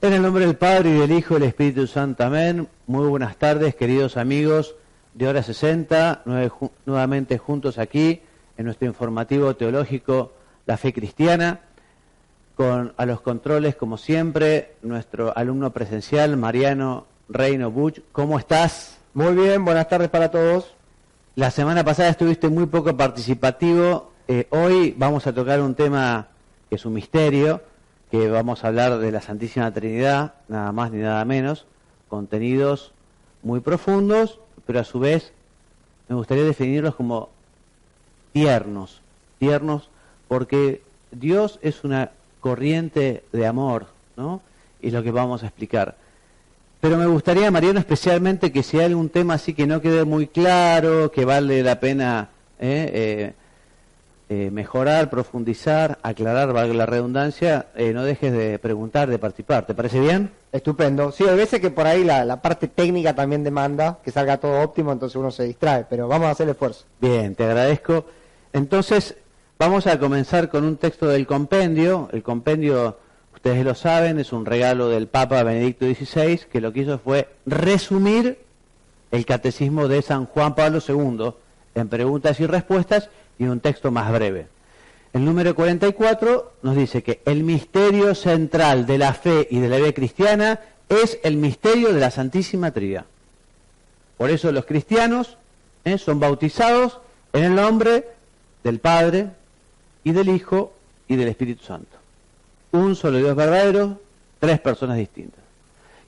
En el nombre del Padre, y del Hijo, y del Espíritu Santo. Amén. Muy buenas tardes, queridos amigos de Hora 60, nuevamente juntos aquí en nuestro informativo teológico La Fe Cristiana, con a los controles, como siempre, nuestro alumno presencial, Mariano Reino Buch. ¿Cómo estás? Muy bien, buenas tardes para todos. La semana pasada estuviste muy poco participativo. Hoy vamos a tocar un tema que es un misterio, que vamos a hablar de la Santísima Trinidad, nada más ni nada menos, contenidos muy profundos, pero a su vez me gustaría definirlos como tiernos, porque Dios es una corriente de amor, ¿no? Y es lo que vamos a explicar. Pero me gustaría, Mariano, especialmente que si hay algún tema así que no quede muy claro, que vale la pena mejorar, profundizar, aclarar, valga la redundancia, no dejes de preguntar, de participar. ¿Te parece bien? Estupendo. Sí, hay veces que por ahí la parte técnica también demanda que salga todo óptimo, entonces uno se distrae, pero vamos a hacer el esfuerzo. Bien, te agradezco. Entonces, vamos a comenzar con un texto del compendio. El compendio, ustedes lo saben, es un regalo del Papa Benedicto XVI, que lo que hizo fue resumir el catecismo de San Juan Pablo II en preguntas y respuestas, y un texto más breve. El número 44 nos dice que el misterio central de la fe y de la vida cristiana es el misterio de la Santísima Trinidad. Por eso los cristianos son bautizados en el nombre del Padre y del Hijo y del Espíritu Santo. Un solo Dios verdadero, tres personas distintas.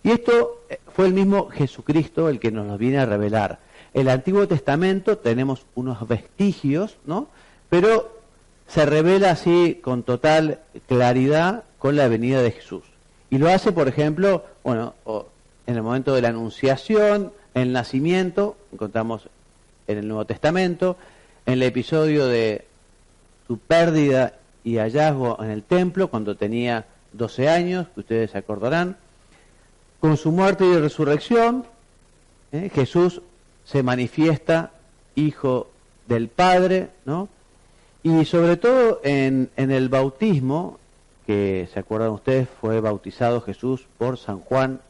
Y esto fue el mismo Jesucristo el que nos lo viene a revelar. El Antiguo Testamento tenemos unos vestigios, ¿no? Pero se revela así con total claridad con la venida de Jesús. Y lo hace, por ejemplo, en el momento de la Anunciación, el nacimiento, encontramos en el Nuevo Testamento, en el episodio de su pérdida y hallazgo en el templo, cuando tenía 12 años, que ustedes se acordarán, con su muerte y resurrección, Jesús se manifiesta Hijo del Padre, ¿no? Y sobre todo en el bautismo, que se acuerdan ustedes, fue bautizado Jesús por San Juan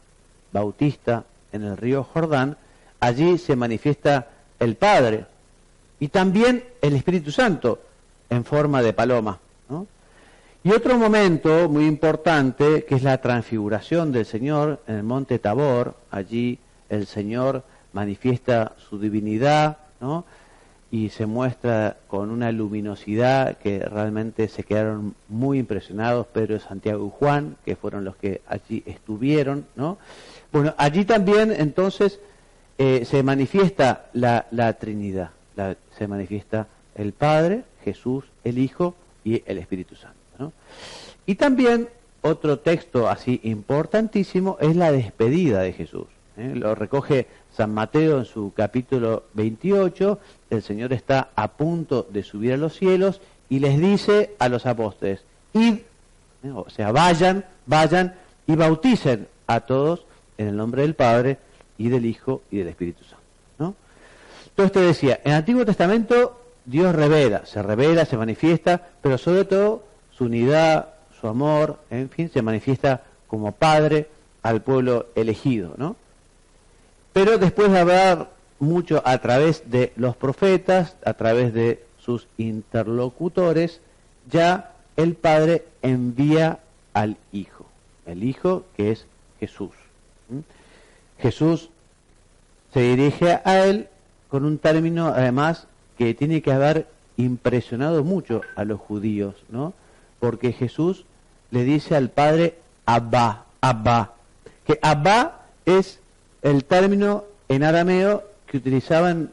Bautista en el río Jordán. Allí se manifiesta el Padre y también el Espíritu Santo en forma de paloma, ¿no? Y otro momento muy importante, que es la transfiguración del Señor en el monte Tabor. Allí el Señor manifiesta su divinidad, ¿no? Y se muestra con una luminosidad que realmente se quedaron muy impresionados Pedro, Santiago y Juan, que fueron los que allí estuvieron, ¿no? Bueno, allí también entonces se manifiesta la Trinidad, se manifiesta el Padre, Jesús, el Hijo y el Espíritu Santo, ¿no? Y también otro texto así importantísimo es la despedida de Jesús, lo recoge San Mateo en su capítulo 28, el Señor está a punto de subir a los cielos y les dice a los apóstoles, id, o sea, vayan y bauticen a todos en el nombre del Padre y del Hijo y del Espíritu Santo, ¿no? Entonces te decía, en el Antiguo Testamento Dios se manifiesta, pero sobre todo su unidad, su amor, en fin, se manifiesta como Padre al pueblo elegido, ¿no? Pero después de hablar mucho a través de los profetas, a través de sus interlocutores, ya el Padre envía al Hijo, el Hijo que es Jesús. Jesús se dirige a él con un término, además, que tiene que haber impresionado mucho a los judíos, ¿no? Porque Jesús le dice al Padre Abba, que Abba es el término en arameo que utilizaban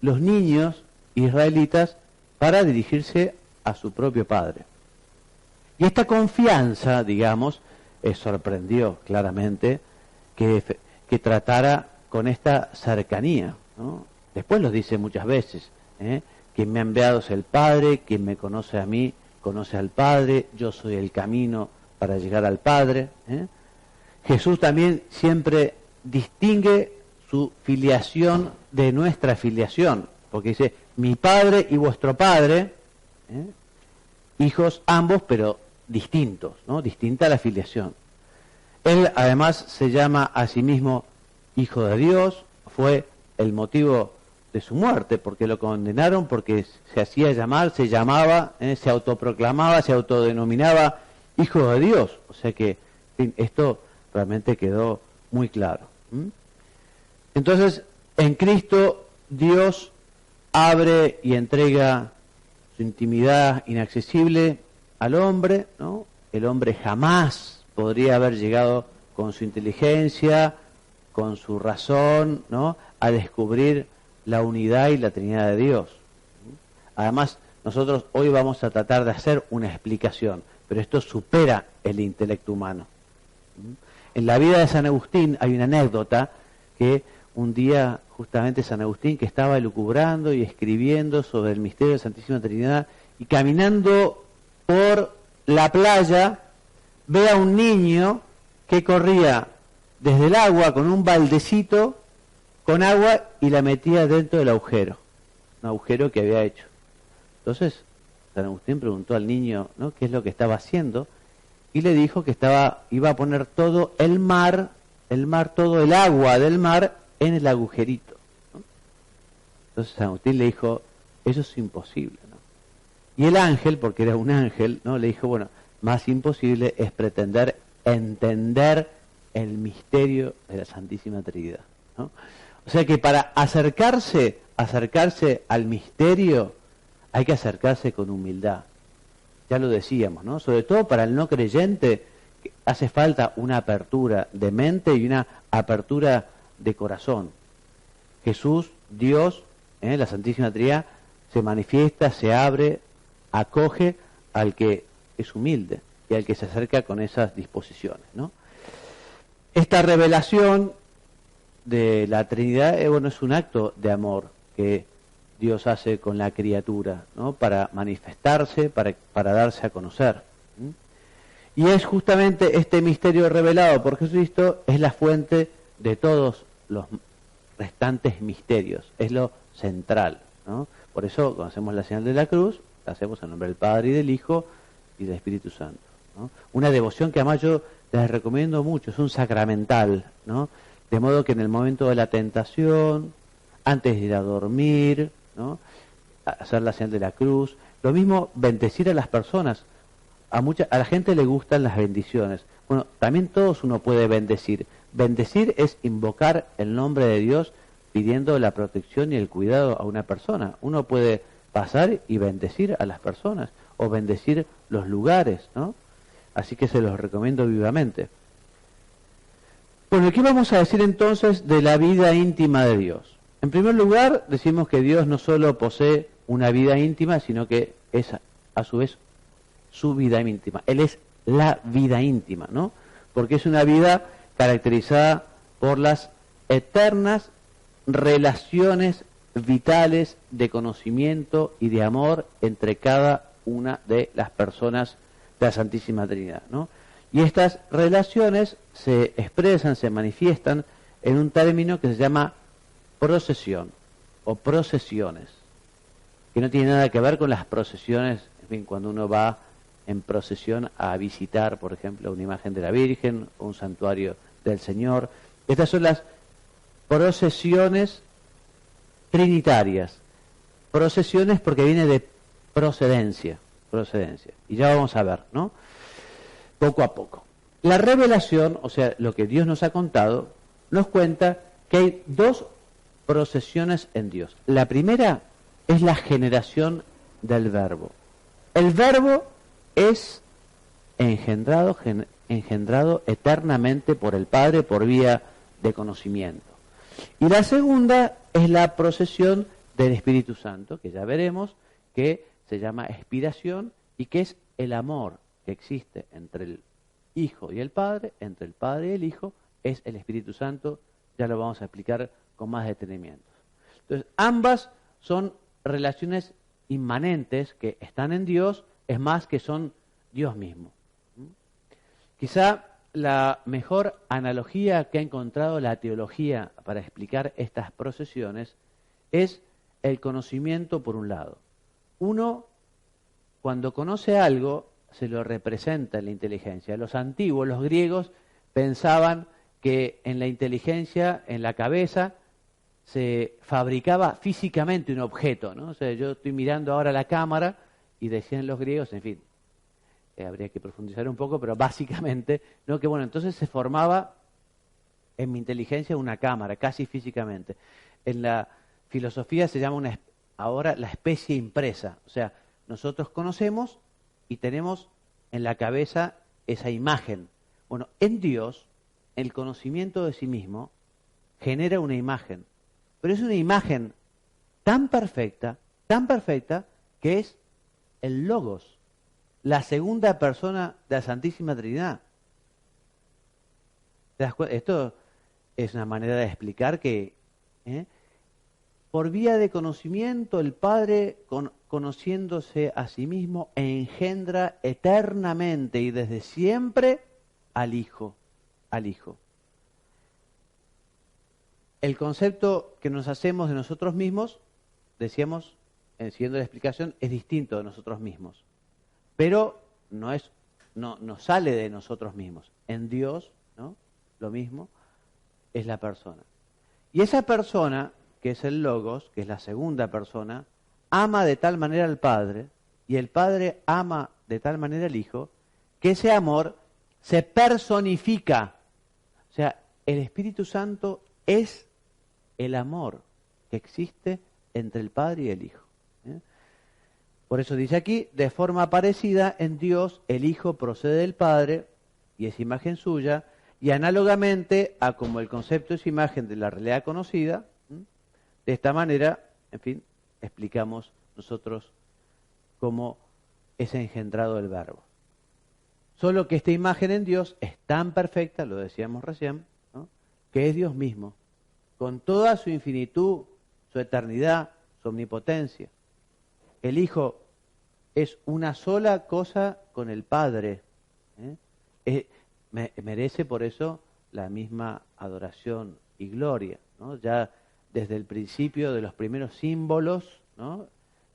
los niños israelitas para dirigirse a su propio padre. Y esta confianza, digamos, sorprendió claramente que tratara con esta cercanía, ¿no? Después lo dice muchas veces, quien me ha enviado es el Padre, quien me conoce a mí, conoce al Padre, yo soy el camino para llegar al Padre. Jesús también siempre distingue su filiación de nuestra filiación, porque dice, mi Padre y vuestro Padre, hijos ambos, pero distintos, ¿no? Distinta la filiación. Él además se llama a sí mismo Hijo de Dios, fue el motivo de su muerte, porque lo condenaron, porque se hacía llamar, se llamaba, se autoproclamaba, se autodenominaba Hijo de Dios. O sea que, en fin, esto realmente quedó muy claro. Entonces, en Cristo, Dios abre y entrega su intimidad inaccesible al hombre, ¿no? El hombre jamás podría haber llegado con su inteligencia, con su razón, ¿no?, a descubrir la unidad y la Trinidad de Dios. Además, nosotros hoy vamos a tratar de hacer una explicación, pero esto supera el intelecto humano. En la vida de San Agustín hay una anécdota que un día justamente San Agustín, que estaba elucubrando y escribiendo sobre el misterio de la Santísima Trinidad, y caminando por la playa, ve a un niño que corría desde el agua con un baldecito con agua y la metía dentro del agujero, un agujero que había hecho. Entonces, San Agustín preguntó al niño, ¿no?, qué es lo que estaba haciendo, y le dijo que iba a poner todo el mar, todo el agua del mar en el agujerito, ¿no? Entonces San Agustín le dijo, eso es imposible, ¿no? Y el ángel, porque era un ángel, ¿no?, le dijo, bueno, más imposible es pretender entender el misterio de la Santísima Trinidad, ¿no? O sea que para acercarse al misterio hay que acercarse con humildad. Ya lo decíamos, ¿no? Sobre todo para el no creyente hace falta una apertura de mente y una apertura de corazón. Jesús, Dios, la Santísima Trinidad, se manifiesta, se abre, acoge al que es humilde y al que se acerca con esas disposiciones, ¿no? Esta revelación de la Trinidad, bueno, es un acto de amor que Dios hace con la criatura, ¿no?, para manifestarse, para darse a conocer. Y es justamente este misterio revelado por Jesucristo, es la fuente de todos los restantes misterios, es lo central, ¿no? Por eso, cuando hacemos la señal de la cruz, la hacemos en nombre del Padre y del Hijo y del Espíritu Santo, ¿no? Una devoción que además yo les recomiendo mucho, es un sacramental, ¿no? De modo que en el momento de la tentación, antes de ir a dormir, ¿no?, hacer la señal de la cruz, lo mismo bendecir a las personas. A la gente le gustan las bendiciones. Bueno, también todos uno puede bendecir. Bendecir es invocar el nombre de Dios pidiendo la protección y el cuidado a una persona. Uno puede pasar y bendecir a las personas o bendecir los lugares, ¿no? Así que se los recomiendo vivamente. Bueno, ¿qué vamos a decir entonces de la vida íntima de Dios? En primer lugar, decimos que Dios no solo posee una vida íntima, sino que es a su vez su vida íntima. Él es la vida íntima, ¿no? Porque es una vida caracterizada por las eternas relaciones vitales de conocimiento y de amor entre cada una de las personas de la Santísima Trinidad, ¿no? Y estas relaciones se expresan, se manifiestan en un término que se llama procesión o procesiones, que no tiene nada que ver con las procesiones, en fin, cuando uno va en procesión a visitar, por ejemplo, una imagen de la Virgen o un santuario del Señor. Estas son las procesiones trinitarias. Procesiones porque viene de procedencia, y ya vamos a ver, ¿no?, poco a poco. La revelación, o sea, lo que Dios nos ha contado, nos cuenta que hay dos procesiones en Dios. La primera es la generación del Verbo. El Verbo es engendrado eternamente por el Padre por vía de conocimiento. Y la segunda es la procesión del Espíritu Santo, que ya veremos, que se llama expiración y que es el amor que existe entre el Hijo y el Padre, entre el Padre y el Hijo, es el Espíritu Santo. Ya lo vamos a explicar con más detenimiento. Entonces, ambas son relaciones inmanentes que están en Dios, es más, que son Dios mismo. Quizá la mejor analogía que ha encontrado la teología para explicar estas procesiones es el conocimiento por un lado. Uno, cuando conoce algo, se lo representa en la inteligencia. Los antiguos, los griegos, pensaban que en la inteligencia, en la cabeza, se fabricaba físicamente un objeto, ¿no? O sea, yo estoy mirando ahora la cámara y decían los griegos, en fin, habría que profundizar un poco, pero básicamente, ¿no? Que bueno, entonces se formaba en mi inteligencia una cámara, casi físicamente. En la filosofía se llama ahora la especie impresa, o sea, nosotros conocemos y tenemos en la cabeza esa imagen. Bueno, en Dios, el conocimiento de sí mismo genera una imagen, pero es una imagen tan perfecta, que es el Logos, la segunda persona de la Santísima Trinidad. ¿Te das cuenta? Esto es una manera de explicar que por vía de conocimiento el Padre, conociéndose a sí mismo, engendra eternamente y desde siempre al Hijo. El concepto que nos hacemos de nosotros mismos, decíamos, siguiendo la explicación, es distinto de nosotros mismos. Pero no sale de nosotros mismos. En Dios, ¿no? Lo mismo es la persona. Y esa persona, que es el Logos, que es la segunda persona, ama de tal manera al Padre, y el Padre ama de tal manera al Hijo, que ese amor se personifica. O sea, el Espíritu Santo es el amor que existe entre el Padre y el Hijo. Por eso dice aquí, de forma parecida, en Dios el Hijo procede del Padre y es imagen suya, y análogamente a como el concepto es imagen de la realidad conocida, de esta manera, en fin, explicamos nosotros cómo es engendrado el Verbo. Solo que esta imagen en Dios es tan perfecta, lo decíamos recién, ¿no? Que es Dios mismo, con toda su infinitud, su eternidad, su omnipotencia. El Hijo es una sola cosa con el Padre. Merece por eso la misma adoración y gloria, ¿no? Ya desde el principio de los primeros símbolos, ¿no?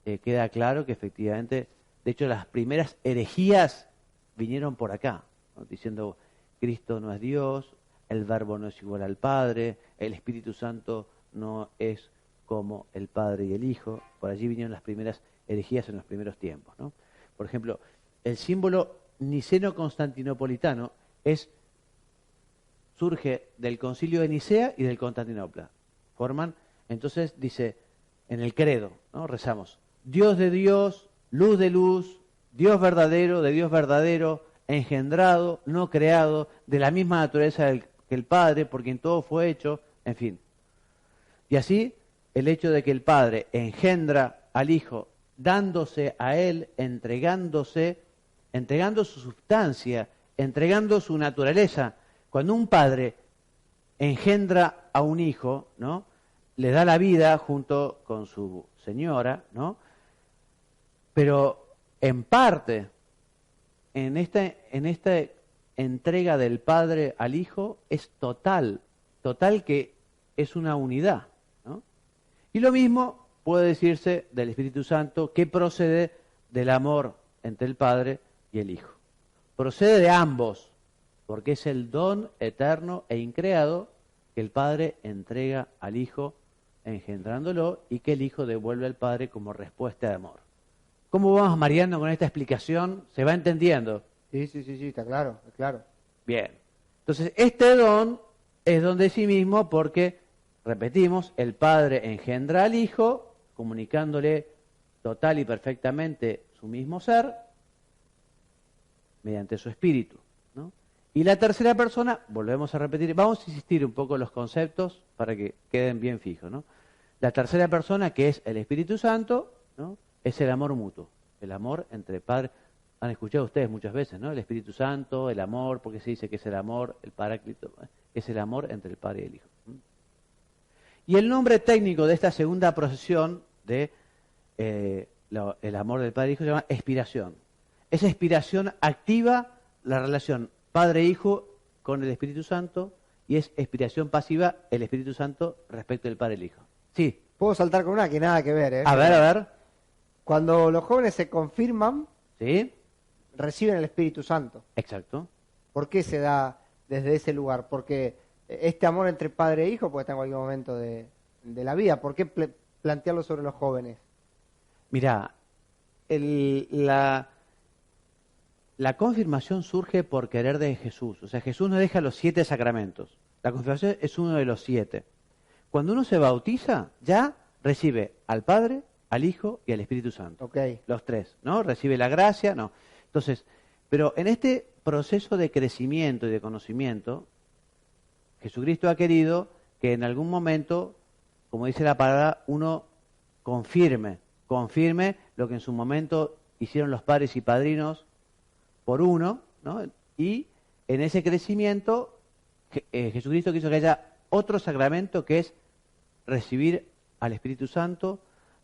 Queda claro que efectivamente, de hecho las primeras herejías vinieron por acá, ¿no? Diciendo Cristo no es Dios, el Verbo no es igual al Padre, el Espíritu Santo no es como el Padre y el Hijo. Por allí vinieron las primeras herejías en los primeros tiempos, ¿no? Por ejemplo, el símbolo niceno-constantinopolitano surge del Concilio de Nicea y del Constantinopla. Forman, entonces dice, en el credo, ¿no? Rezamos, Dios de Dios, luz de luz, Dios verdadero de Dios verdadero, engendrado, no creado, de la misma naturaleza que el Padre, por quien todo fue hecho, en fin. Y así, el hecho de que el Padre engendra al Hijo, dándose a Él, entregando su sustancia, entregando su naturaleza. Cuando un padre engendra a un hijo, ¿no? Le da la vida junto con su señora, ¿no? Pero en parte, en esta entrega del Padre al Hijo es total que es una unidad, ¿no? Y lo mismo puede decirse del Espíritu Santo, que procede del amor entre el Padre y el Hijo. Procede de ambos, porque es el don eterno e increado que el Padre entrega al Hijo engendrándolo y que el Hijo devuelve al Padre como respuesta de amor. ¿Cómo vamos, Mariano, con esta explicación? ¿Se va entendiendo? Sí, está claro, está claro. Bien. Entonces, este don es don de sí mismo porque, repetimos, el Padre engendra al Hijo, comunicándole total y perfectamente su mismo ser, mediante su espíritu, ¿no? Y la tercera persona, volvemos a repetir, vamos a insistir un poco en los conceptos para que queden bien fijos, ¿no? La tercera persona, que es el Espíritu Santo, ¿no? Es el amor mutuo, el amor entre Padre. Han escuchado ustedes muchas veces, ¿no? El Espíritu Santo, el amor, porque se dice que es el amor, el Paráclito, es el amor entre el Padre y el Hijo. Y el nombre técnico de esta segunda procesión de el amor del Padre y Hijo se llama expiración. Esa expiración activa la relación Padre-Hijo con el Espíritu Santo y es expiración pasiva el Espíritu Santo respecto del Padre y el Hijo. Sí. Puedo saltar con una que nada que ver, ¿eh? A ver. Cuando los jóvenes se confirman, ¿sí? reciben el Espíritu Santo. Exacto. ¿Por qué se da desde ese lugar? Porque este amor entre padre e hijo puede estar en cualquier momento de la vida. ¿Por qué plantearlo sobre los jóvenes? Mirá, la confirmación surge por querer de Jesús. O sea, Jesús nos deja los 7 sacramentos. La confirmación es uno de los 7. Cuando uno se bautiza, ya recibe al Padre, al Hijo y al Espíritu Santo. Okay. Los 3, ¿no? Recibe la gracia, no. Entonces, pero en este proceso de crecimiento y de conocimiento, Jesucristo ha querido que en algún momento, como dice la palabra, uno confirme lo que en su momento hicieron los padres y padrinos por uno, ¿no? Y en ese crecimiento, Jesucristo quiso que haya otro sacramento, que es recibir al Espíritu Santo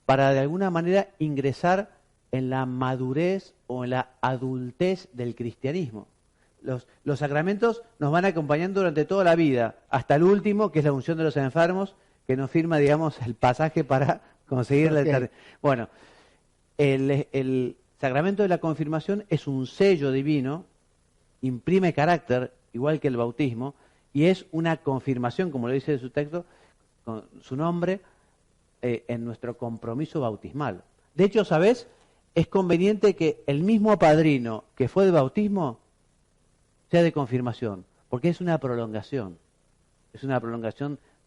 para de alguna manera ingresar en la madurez o en la adultez del cristianismo. Los sacramentos nos van acompañando durante toda la vida, hasta el último, que es la unción de los enfermos, que nos firma, digamos, el pasaje para conseguir la eternidad. Bueno, el sacramento de la confirmación es un sello divino, imprime carácter, igual que el bautismo, y es una confirmación, como lo dice en su texto, con su nombre, en nuestro compromiso bautismal. De hecho, ¿sabés? Es conveniente que el mismo padrino que fue de bautismo sea de confirmación, porque es una prolongación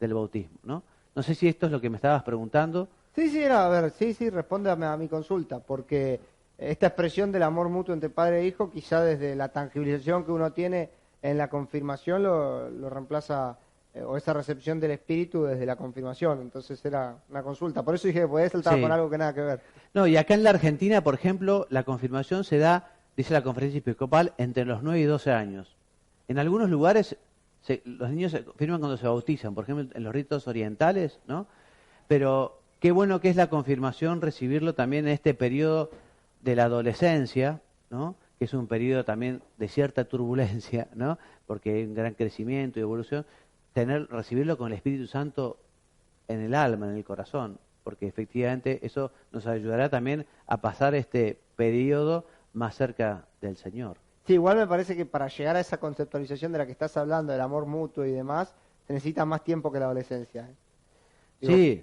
del bautismo, ¿no? No sé si esto es lo que me estabas preguntando. Sí, a ver, sí, respóndame a mi consulta, porque esta expresión del amor mutuo entre padre e hijo, quizá desde la tangibilización que uno tiene en la confirmación lo reemplaza, o esa recepción del espíritu desde la confirmación. Entonces era una consulta. Por eso dije que podía saltar con algo que nada que ver. No, y acá en la Argentina, por ejemplo, la confirmación se da, dice la Conferencia Episcopal, entre los 9 y 12 años. En algunos lugares los niños se confirman cuando se bautizan, por ejemplo, en los ritos orientales, ¿no? Pero qué bueno que es la confirmación, recibirlo también en este periodo de la adolescencia, ¿no? Que es un periodo también de cierta turbulencia, ¿no? Porque hay un gran crecimiento y evolución. Recibirlo con el Espíritu Santo en el alma, en el corazón, porque efectivamente eso nos ayudará también a pasar este periodo más cerca del Señor. Sí, igual me parece que para llegar a esa conceptualización de la que estás hablando, del amor mutuo y demás, se necesita más tiempo que la adolescencia. Sí,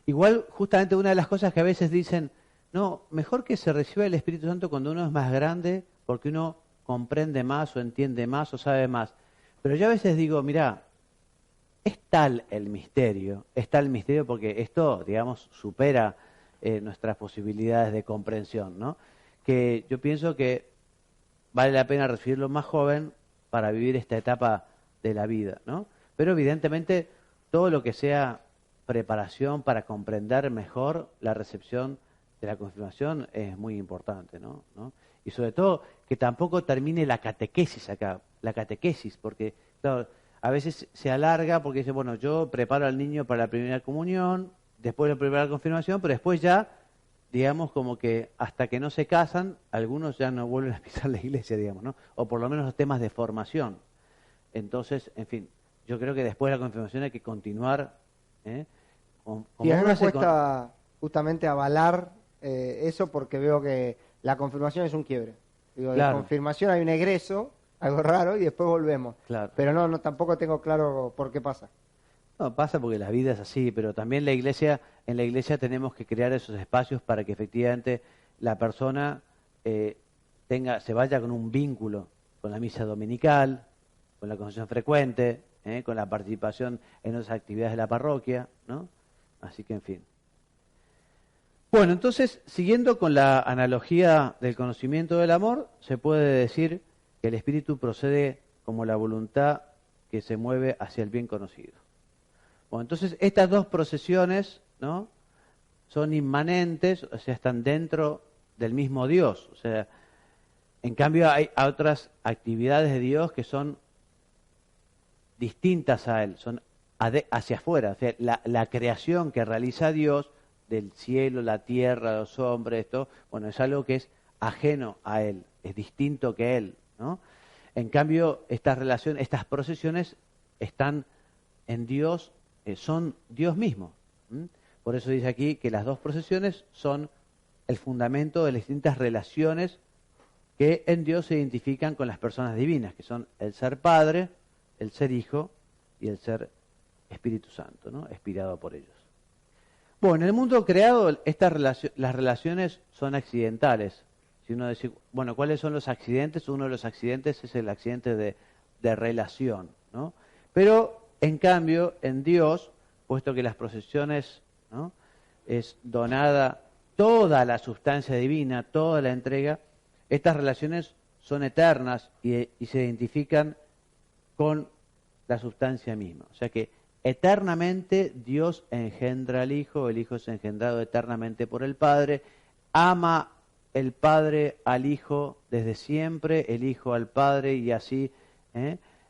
igual justamente una de las cosas que a veces dicen, no, mejor que se reciba el Espíritu Santo cuando uno es más grande, porque uno comprende más o entiende más o sabe más. Pero yo a veces digo, mirá, es tal el misterio porque esto, digamos, supera nuestras posibilidades de comprensión, ¿no? Que yo pienso que vale la pena recibirlo más joven para vivir esta etapa de la vida, ¿no? Pero evidentemente todo lo que sea preparación para comprender mejor la recepción de la confirmación es muy importante, ¿no? Y sobre todo que tampoco termine la catequesis acá, porque claro, a veces se alarga porque dice, bueno, yo preparo al niño para la primera comunión, después lo preparo la confirmación, pero después ya, digamos, como que hasta que no se casan, algunos ya no vuelven a pisar la iglesia, digamos, ¿no? O por lo menos los temas de formación. Entonces, en fin, yo creo que después de la confirmación hay que continuar. Y a mí me cuesta justamente avalar eso porque veo que la confirmación es un quiebre. Digo, claro. De confirmación hay un egreso, algo raro, y después volvemos. Claro. Pero no tampoco tengo claro por qué pasa. No, pasa porque la vida es así, pero también en la iglesia tenemos que crear esos espacios para que efectivamente la persona se vaya con un vínculo con la misa dominical, con la confesión frecuente, con la participación en otras actividades de la parroquia, ¿no? Así que, en fin. Bueno, entonces, siguiendo con la analogía del conocimiento del amor, se puede decir que el espíritu procede como la voluntad que se mueve hacia el bien conocido. Bueno, entonces estas dos procesiones, ¿no?, son inmanentes, o sea, están dentro del mismo Dios. O sea, en cambio hay otras actividades de Dios que son distintas a Él, son hacia afuera. O sea, la creación que realiza Dios del cielo, la tierra, los hombres, esto, bueno, es algo que es ajeno a Él, es distinto que Él, ¿no? En cambio, estas procesiones están en Dios, son Dios mismo. Por eso dice aquí que las dos procesiones son el fundamento de las distintas relaciones que en Dios se identifican con las personas divinas, que son el ser Padre, el ser Hijo y el ser Espíritu Santo, ¿no? Inspirado por ellos. Bueno, en el mundo creado las relaciones son accidentales. Si uno dice, bueno, ¿cuáles son los accidentes? Uno de los accidentes es el accidente de relación, ¿no? Pero, en cambio, en Dios, puesto que las procesiones, ¿no?, es donada toda la sustancia divina, toda la entrega, estas relaciones son eternas y se identifican con la sustancia misma. O sea que eternamente Dios engendra al Hijo, el Hijo es engendrado eternamente por el Padre, ama el Padre al Hijo desde siempre, el Hijo al Padre, y así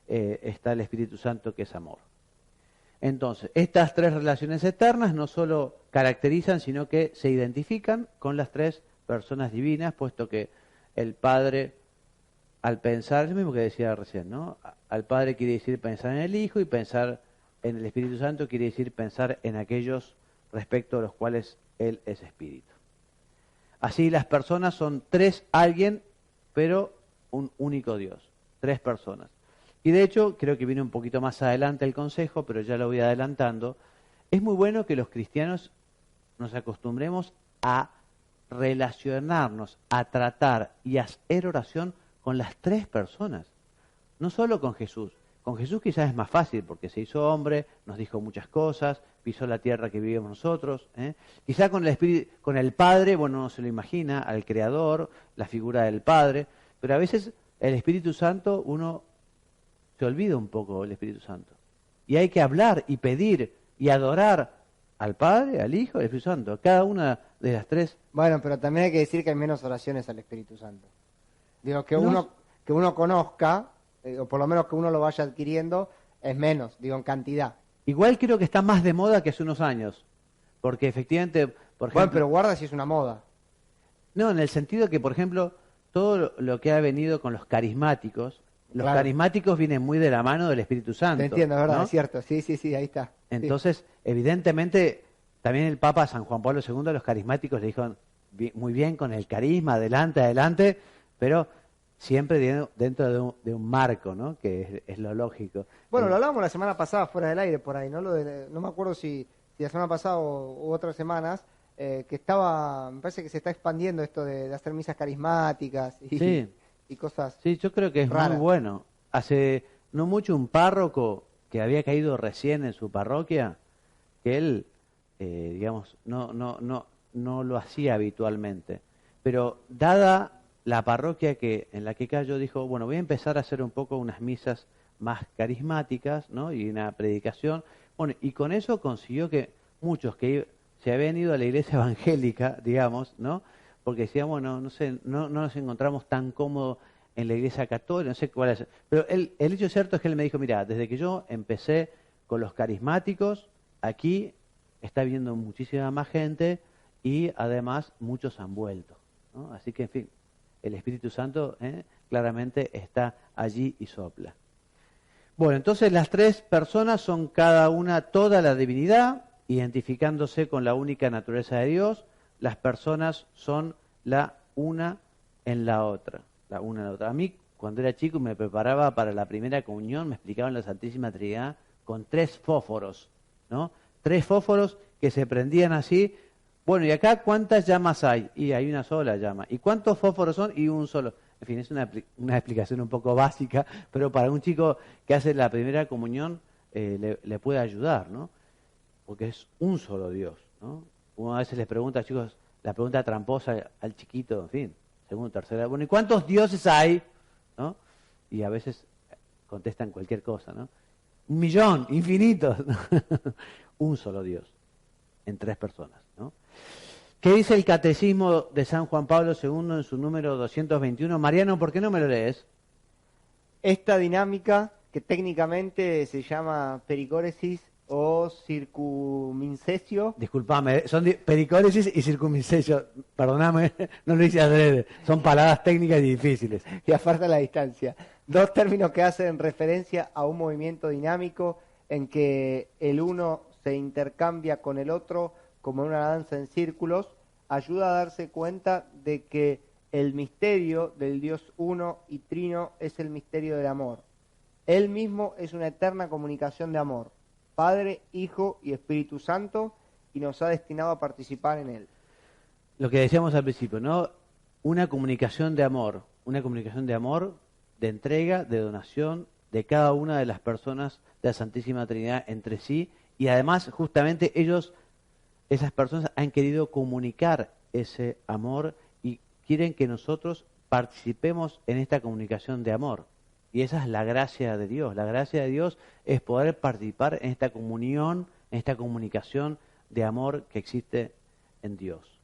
está el Espíritu Santo, que es amor. Entonces, estas tres relaciones eternas no solo caracterizan, sino que se identifican con las tres personas divinas, puesto que el Padre, al pensar, es lo mismo que decía recién, ¿no? Al Padre quiere decir pensar en el Hijo, y pensar en el Espíritu Santo quiere decir pensar en aquellos respecto a los cuales Él es Espíritu. Así las personas son tres alguien, pero un único Dios. Tres personas. Y de hecho, creo que viene un poquito más adelante el consejo, pero ya lo voy adelantando. Es muy bueno que los cristianos nos acostumbremos a relacionarnos, a tratar y a hacer oración con las tres personas. No solo con Jesús. Con Jesús quizás es más fácil porque se hizo hombre, nos dijo muchas cosas, pisó la tierra que vivimos nosotros. Quizá con el Espíritu, con el Padre, bueno, no se lo imagina, al Creador, la figura del Padre, pero a veces el Espíritu Santo, uno se olvida un poco del Espíritu Santo. Y hay que hablar y pedir y adorar al Padre, al Hijo y al Espíritu Santo, cada una de las tres. Bueno, pero también hay que decir que hay menos oraciones al Espíritu Santo. Digo, que No. uno conozca, o por lo menos que uno lo vaya adquiriendo, es menos, digo, en cantidad. Igual creo que está más de moda que hace unos años, porque efectivamente, por ejemplo... Bueno, pero guarda si es una moda. No, en el sentido que, por ejemplo, todo lo que ha venido con los carismáticos, los Claro. carismáticos vienen muy de la mano del Espíritu Santo. Te entiendo, es verdad, ¿no? es cierto. Sí, ahí está. Entonces, evidentemente, también el Papa San Juan Pablo II a los carismáticos le dijo muy bien con el carisma, adelante, pero siempre dentro de un marco, ¿no? Que es lo lógico. Bueno, lo hablábamos la semana pasada fuera del aire por ahí, ¿no? No me acuerdo si la semana pasada u otras semanas, que me parece que se está expandiendo esto de hacer misas carismáticas y cosas. Sí, yo creo que es raras. muy bueno. Hace no mucho un párroco que había caído recién en su parroquia, que él, digamos, no lo hacía habitualmente. Pero dada la parroquia en la que cayó, dijo, bueno, voy a empezar a hacer un poco unas misas más carismáticas, ¿no? Y una predicación. Bueno, y con eso consiguió que muchos que se habían ido a la iglesia evangélica, digamos, ¿no? Porque decían, bueno, no sé, no nos encontramos tan cómodos en la iglesia católica, no sé cuál es. Pero el hecho cierto es que él me dijo, mira, desde que yo empecé con los carismáticos, aquí está viendo muchísima más gente y además muchos han vuelto, ¿no? Así que, en fin, el Espíritu Santo claramente está allí y sopla. Bueno, entonces las tres personas son cada una toda la divinidad, identificándose con la única naturaleza de Dios. Las personas son la una en la otra, la una en la otra. A mí, cuando era chico, me preparaba para la primera comunión, me explicaban la Santísima Trinidad con 3 fósforos, ¿no? 3 fósforos que se prendían así. Bueno, ¿y acá cuántas llamas hay? Y hay una sola llama. ¿Y cuántos fósforos son? Y un solo. En fin, es una explicación un poco básica, pero para un chico que hace la primera comunión le puede ayudar, ¿no? Porque es un solo Dios, ¿no? Uno a veces les pregunta, chicos, la pregunta tramposa al chiquito, en fin, segundo, tercero. Bueno, ¿y cuántos dioses hay? ¿No? Y a veces contestan cualquier cosa, ¿no? 1.000.000, infinitos. Un solo Dios, en 3 personas, ¿no? ¿Qué dice el Catecismo de San Juan Pablo II en su número 221? Mariano, ¿por qué no me lo lees? Esta dinámica, que técnicamente se llama pericóresis o circunmincesio. Disculpame, son pericóresis y circunmincesio. Perdóname, no lo hice adrede. Son palabras técnicas y difíciles. Y aparta la distancia. 2 términos que hacen referencia a un movimiento dinámico en que el uno se intercambia con el otro como en una danza en círculos, ayuda a darse cuenta de que el misterio del Dios uno y trino es el misterio del amor. Él mismo es una eterna comunicación de amor, Padre, Hijo y Espíritu Santo, y nos ha destinado a participar en él. Lo que decíamos al principio, ¿no? Una comunicación de amor, de entrega, de donación de cada una de las personas de la Santísima Trinidad entre sí, y además justamente esas personas han querido comunicar ese amor y quieren que nosotros participemos en esta comunicación de amor. Y esa es la gracia de Dios. La gracia de Dios es poder participar en esta comunión, en esta comunicación de amor que existe en Dios.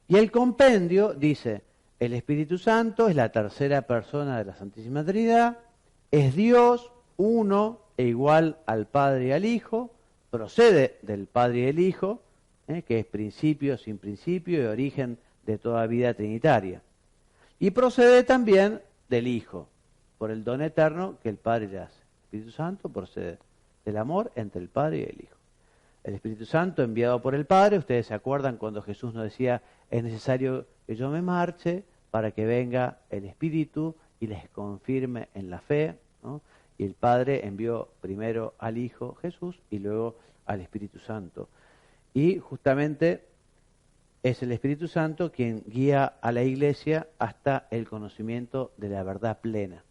Y el compendio dice, el Espíritu Santo es la tercera persona de la Santísima Trinidad, es Dios, uno e igual al Padre y al Hijo, procede del Padre y del Hijo, que es principio sin principio y origen de toda vida trinitaria. Y procede también del Hijo, por el don eterno que el Padre le hace. El Espíritu Santo procede del amor entre el Padre y el Hijo. El Espíritu Santo enviado por el Padre, ustedes se acuerdan cuando Jesús nos decía, es necesario que yo me marche para que venga el Espíritu y les confirme en la fe, ¿no? Y el Padre envió primero al Hijo Jesús y luego al Espíritu Santo. Y justamente es el Espíritu Santo quien guía a la Iglesia hasta el conocimiento de la verdad plena.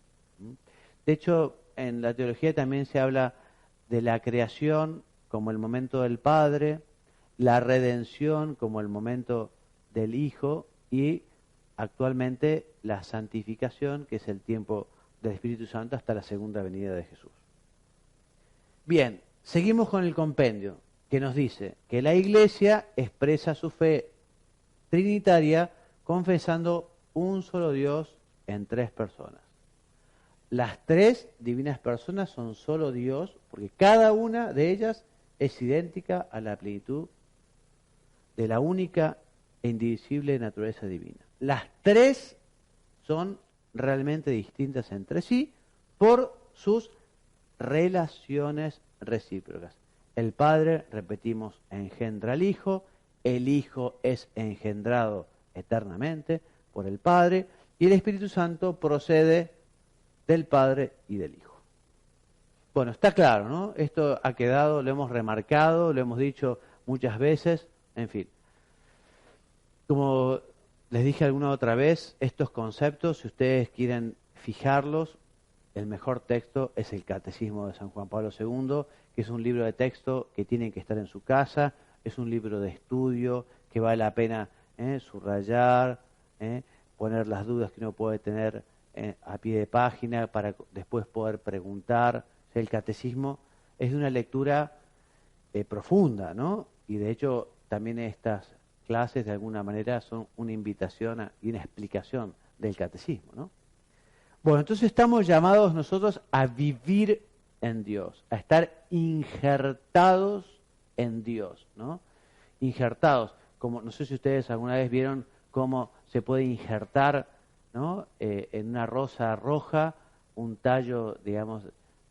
De hecho, en la teología también se habla de la creación como el momento del Padre, la redención como el momento del Hijo y actualmente la santificación, que es el tiempo del Espíritu Santo hasta la segunda venida de Jesús. Bien, seguimos con el compendio, que nos dice que la Iglesia expresa su fe trinitaria confesando un solo Dios en tres personas. Las tres divinas personas son solo Dios, porque cada una de ellas es idéntica a la plenitud de la única e indivisible naturaleza divina. Las tres son realmente distintas entre sí por sus relaciones recíprocas. El Padre, repetimos, engendra al Hijo, el Hijo es engendrado eternamente por el Padre, y el Espíritu Santo procede del Padre y del Hijo. Bueno, está claro, ¿no? Esto ha quedado, lo hemos remarcado, lo hemos dicho muchas veces, en fin. Como les dije alguna otra vez, estos conceptos, si ustedes quieren fijarlos, el mejor texto es el Catecismo de San Juan Pablo II, que es un libro de texto que tienen que estar en su casa, es un libro de estudio que vale la pena subrayar, poner las dudas que uno puede tener a pie de página para después poder preguntar. El Catecismo es de una lectura profunda, ¿no? Y de hecho también estas clases de alguna manera son una invitación y una explicación del Catecismo, ¿no? Bueno, entonces estamos llamados nosotros a vivir en Dios, a estar injertados en Dios, ¿no? Injertados, como no sé si ustedes alguna vez vieron cómo se puede injertar, ¿no? En una rosa roja un tallo, digamos,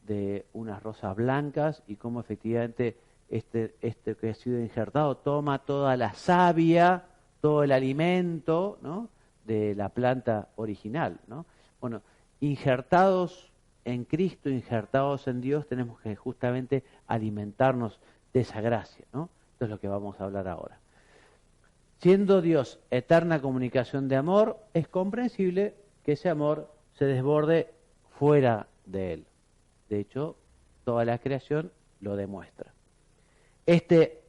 de unas rosas blancas y cómo efectivamente este que ha sido injertado toma toda la savia, todo el alimento, ¿no? De la planta original, ¿no? Bueno, injertados en Cristo, injertados en Dios, tenemos que justamente alimentarnos de esa gracia, ¿no? Esto es lo que vamos a hablar ahora. Siendo Dios eterna comunicación de amor, es comprensible que ese amor se desborde fuera de Él. De hecho, toda la creación lo demuestra. Este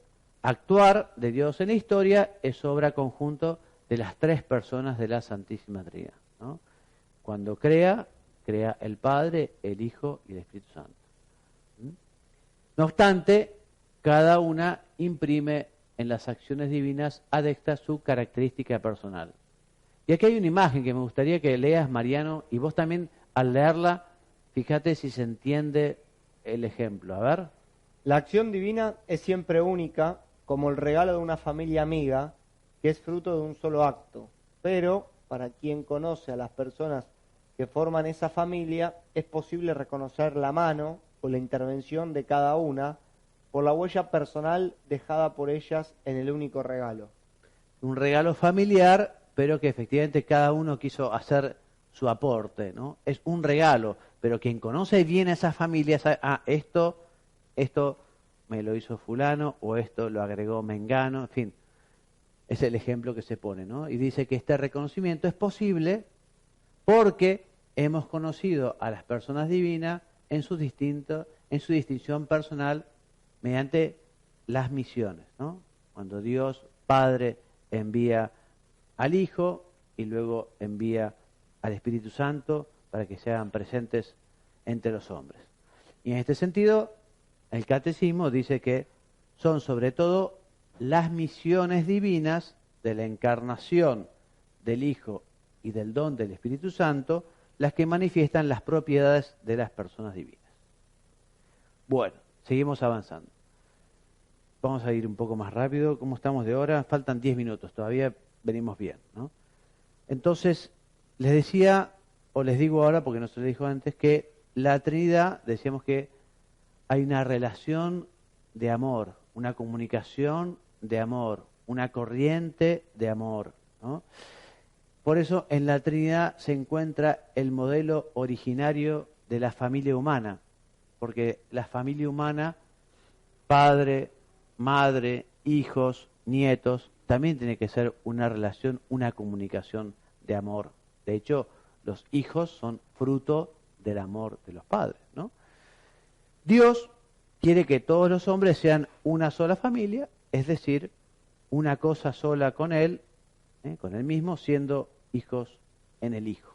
actuar de Dios en la historia es obra conjunto de las tres personas de la Santísima Trinidad, ¿no? Cuando crea el Padre, el Hijo y el Espíritu Santo. No obstante, cada una imprime en las acciones divinas adecta su característica personal. Y aquí hay una imagen que me gustaría que leas, Mariano, y vos también al leerla, fíjate si se entiende el ejemplo. A ver. La acción divina es siempre única, como el regalo de una familia amiga, que es fruto de un solo acto. Pero, para quien conoce a las personas que forman esa familia, es posible reconocer la mano o la intervención de cada una por la huella personal dejada por ellas en el único regalo. Un regalo familiar pero que efectivamente cada uno quiso hacer su aporte, ¿no? Es un regalo, pero quien conoce bien a esas familias sabe, esto me lo hizo fulano, o esto lo agregó mengano, en fin, es el ejemplo que se pone, ¿no? Y dice que este reconocimiento es posible porque hemos conocido a las personas divinas en su distinción personal mediante las misiones, ¿no? Cuando Dios Padre envía al Hijo y luego envía al Espíritu Santo para que se hagan presentes entre los hombres. Y en este sentido, el Catecismo dice que son sobre todo las misiones divinas de la encarnación del Hijo y del don del Espíritu Santo las que manifiestan las propiedades de las personas divinas. Bueno, seguimos avanzando. Vamos a ir un poco más rápido. ¿Cómo estamos de hora? Faltan 10 minutos, todavía venimos bien, ¿no? Entonces, les decía, o les digo ahora, porque no se lo dijo antes, que la Trinidad, decíamos que hay una relación de amor, una comunicación de amor, una corriente de amor, ¿no? Por eso en la Trinidad se encuentra el modelo originario de la familia humana, porque la familia humana, padre, madre, hijos, nietos, también tiene que ser una relación, una comunicación de amor. De hecho, los hijos son fruto del amor de los padres, ¿no? Dios quiere que todos los hombres sean una sola familia, es decir, una cosa sola con Él mismo, siendo hijos en el Hijo.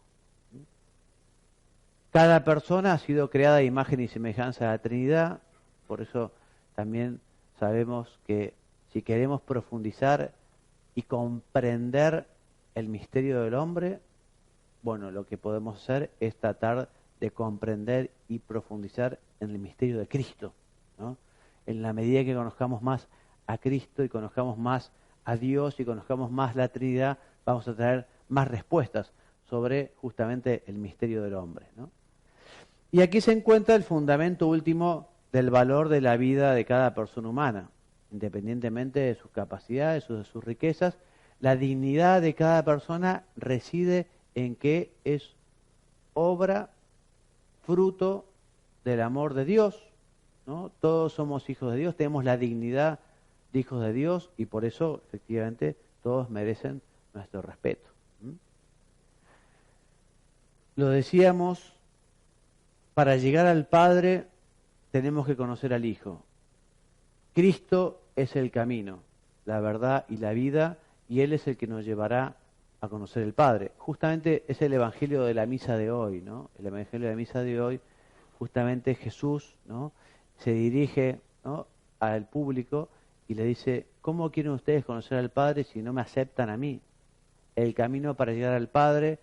Cada persona ha sido creada a imagen y semejanza de la Trinidad, por eso también sabemos que si queremos profundizar y comprender el misterio del hombre, bueno, lo que podemos hacer es tratar de comprender y profundizar en el misterio de Cristo, ¿no? En la medida que conozcamos más a Cristo y conozcamos más a Dios y conozcamos más la Trinidad, vamos a tener más respuestas sobre justamente el misterio del hombre, ¿no? Y aquí se encuentra el fundamento último del valor de la vida de cada persona humana, independientemente de sus capacidades o de sus riquezas. La dignidad de cada persona reside en que es obra, fruto del amor de Dios, ¿no? Todos somos hijos de Dios, tenemos la dignidad de hijos de Dios y por eso, efectivamente, todos merecen nuestro respeto. Lo decíamos, para llegar al Padre tenemos que conocer al Hijo. Cristo es el camino, la verdad y la vida, y Él es el que nos llevará a conocer el Padre. Justamente es el Evangelio de la misa de hoy, ¿no? El Evangelio de la misa de hoy, justamente Jesús, ¿no?, se dirige, ¿no?, al público y le dice, ¿cómo quieren ustedes conocer al Padre si no me aceptan a mí? El camino para llegar al Padre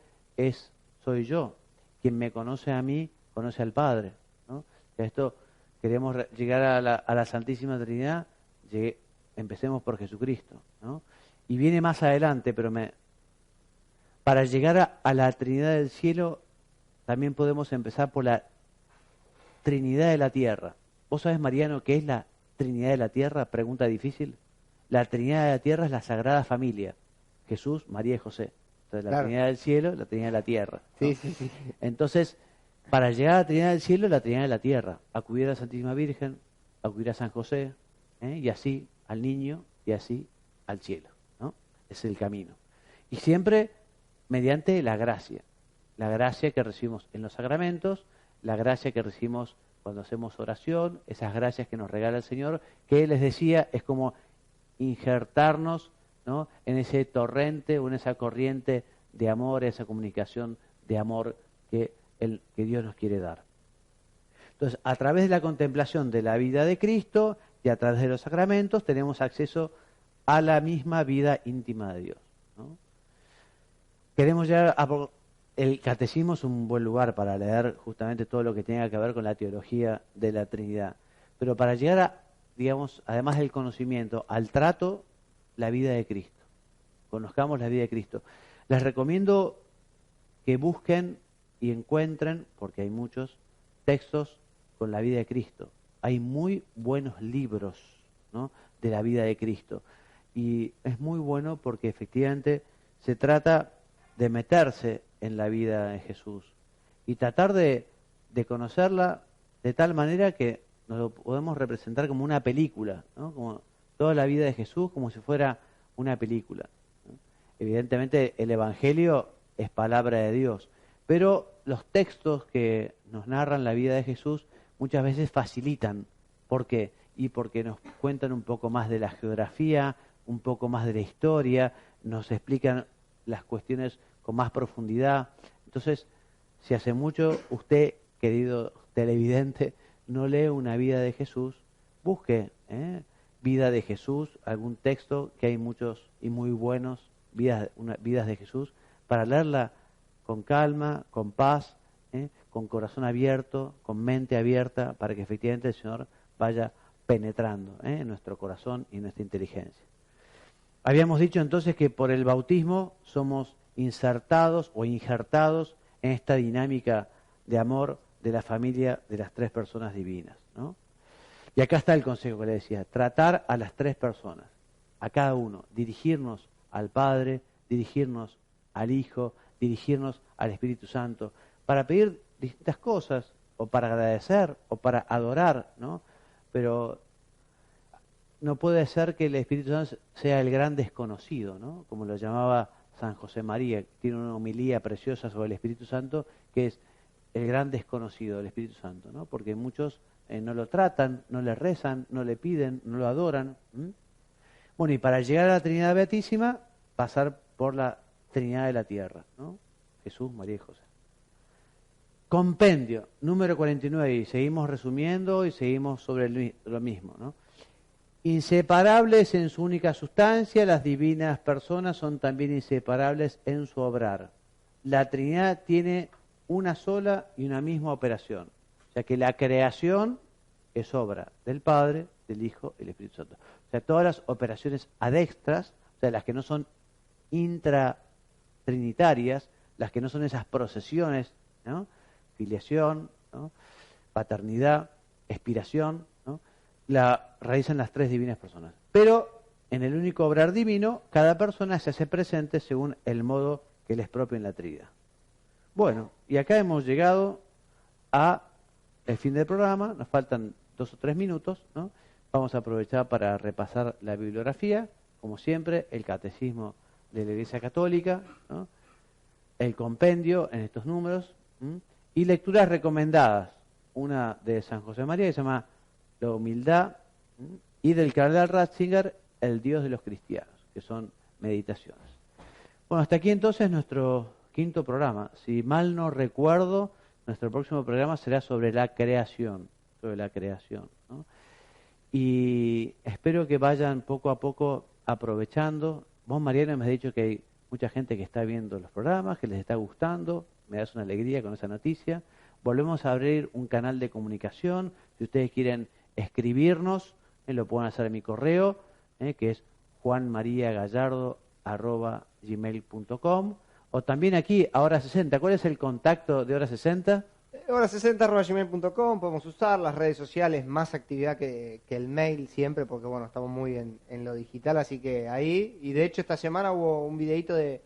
soy yo. Quien me conoce a mí, conoce al Padre, ¿no? Esto, queremos llegar a la Santísima Trinidad, empecemos por Jesucristo, ¿no? Y viene más adelante, pero para llegar a la Trinidad del cielo, también podemos empezar por la Trinidad de la tierra. ¿Vos sabés, Mariano, qué es la Trinidad de la tierra? Pregunta difícil. La Trinidad de la tierra es la Sagrada Familia. Jesús, María y José. Entonces, la Trinidad del cielo, la Trinidad de la tierra, ¿no? Sí. Entonces, para llegar a la Trinidad del cielo, la Trinidad de la tierra. Acudir a la Santísima Virgen, acudir a San José, y así al niño, y así al cielo, ¿no? Es el camino. Y siempre mediante la gracia que recibimos en los sacramentos, la gracia que recibimos cuando hacemos oración, esas gracias que nos regala el Señor, que les decía, es como injertarnos, ¿no?, en ese torrente o en esa corriente de amor, esa comunicación de amor que Dios nos quiere dar. Entonces, a través de la contemplación de la vida de Cristo y a través de los sacramentos tenemos acceso a la misma vida íntima de Dios, ¿no? Queremos llegar a... El Catecismo es un buen lugar para leer justamente todo lo que tenga que ver con la teología de la Trinidad. Pero para llegar a, digamos, además del conocimiento, al trato, la vida de Cristo. Conozcamos la vida de Cristo. Les recomiendo que busquen y encuentren, porque hay muchos textos con la vida de Cristo. Hay muy buenos libros, ¿no?, de la vida de Cristo. Y es muy bueno porque efectivamente se trata de meterse en la vida de Jesús y tratar de conocerla de tal manera que nos lo podemos representar como una película, ¿no? Como toda la vida de Jesús como si fuera una película, ¿no? Evidentemente el Evangelio es palabra de Dios, pero los textos que nos narran la vida de Jesús muchas veces facilitan. ¿Por qué? Y porque nos cuentan un poco más de la geografía, un poco más de la historia, nos explican las cuestiones con más profundidad. Entonces, si hace mucho usted, querido televidente, no lee una vida de Jesús, busque vida de Jesús, algún texto, que hay muchos y muy buenos, vidas de Jesús, para leerla con calma, con paz, con corazón abierto, con mente abierta, para que efectivamente el Señor vaya penetrando en nuestro corazón y nuestra inteligencia. Habíamos dicho entonces que por el bautismo somos insertados o injertados en esta dinámica de amor de la familia de las tres personas divinas, ¿no? Y acá está el consejo que le decía, tratar a las tres personas, a cada uno, dirigirnos al Padre, dirigirnos al Hijo, dirigirnos al Espíritu Santo, para pedir distintas cosas, o para agradecer, o para adorar, ¿no? Pero no puede ser que el Espíritu Santo sea el gran desconocido, ¿no? Como lo llamaba San José María, tiene una homilía preciosa sobre el Espíritu Santo, que es el gran desconocido del Espíritu Santo, ¿no? Porque muchos no lo tratan, no le rezan, no le piden, no lo adoran. Bueno, y para llegar a la Trinidad Beatísima, pasar por la Trinidad de la Tierra, ¿no? Jesús, María y José. Compendio, número 49, y seguimos resumiendo y seguimos sobre lo mismo, ¿no? Inseparables en su única sustancia, las divinas personas son también inseparables en su obrar. La Trinidad tiene una sola y una misma operación, o sea que la creación es obra del Padre, del Hijo y del Espíritu Santo. O sea, todas las operaciones adextras, o sea, las que no son intratrinitarias, las que no son esas procesiones, ¿no? Filiación, ¿no? Paternidad, expiración, ¿no? La realizan las tres divinas personas. Pero en el único obrar divino, cada persona se hace presente según el modo que le es propio en la Trinidad. Bueno, y acá hemos llegado a el fin del programa, nos faltan 2 o 3 minutos, ¿no? Vamos a aprovechar para repasar la bibliografía, como siempre, el catecismo de la Iglesia Católica, ¿no? El compendio en estos números, y lecturas recomendadas, una de San José María que se llama La humildad, y del cardenal Ratzinger, El Dios de los cristianos, que son meditaciones. Bueno, hasta aquí entonces nuestro quinto programa. Si mal no recuerdo, nuestro próximo programa será sobre la creación, ¿no? Y espero que vayan poco a poco aprovechando. Vos, Mariana, me has dicho que hay mucha gente que está viendo los programas, que les está gustando. Me das una alegría con esa noticia. Volvemos a abrir un canal de comunicación. Si ustedes quieren escribirnos, lo pueden hacer en mi correo, que es juanmariagallardo@gmail.com, o también aquí a Hora 60. ¿Cuál es el contacto de Hora 60? Hora60@gmail.com, podemos usar las redes sociales, más actividad que el mail siempre, porque bueno, estamos muy en lo digital, así que ahí, y de hecho esta semana hubo un videíto de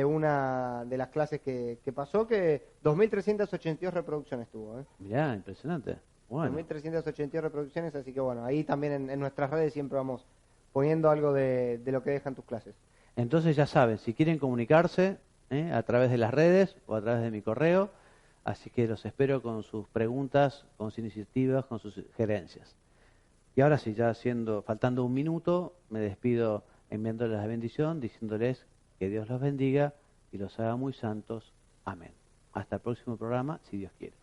una de las clases que pasó, que 2.382 reproducciones tuvo. Mirá, impresionante. Bueno. 2.382 reproducciones, así que bueno, ahí también en nuestras redes siempre vamos poniendo algo de lo que dejan tus clases. Entonces ya saben, si quieren comunicarse a través de las redes o a través de mi correo, así que los espero con sus preguntas, con sus iniciativas, con sus sugerencias. Y ahora sí, ya faltando un minuto, me despido enviándoles la bendición, diciéndoles que Dios los bendiga y los haga muy santos. Amén. Hasta el próximo programa, si Dios quiere.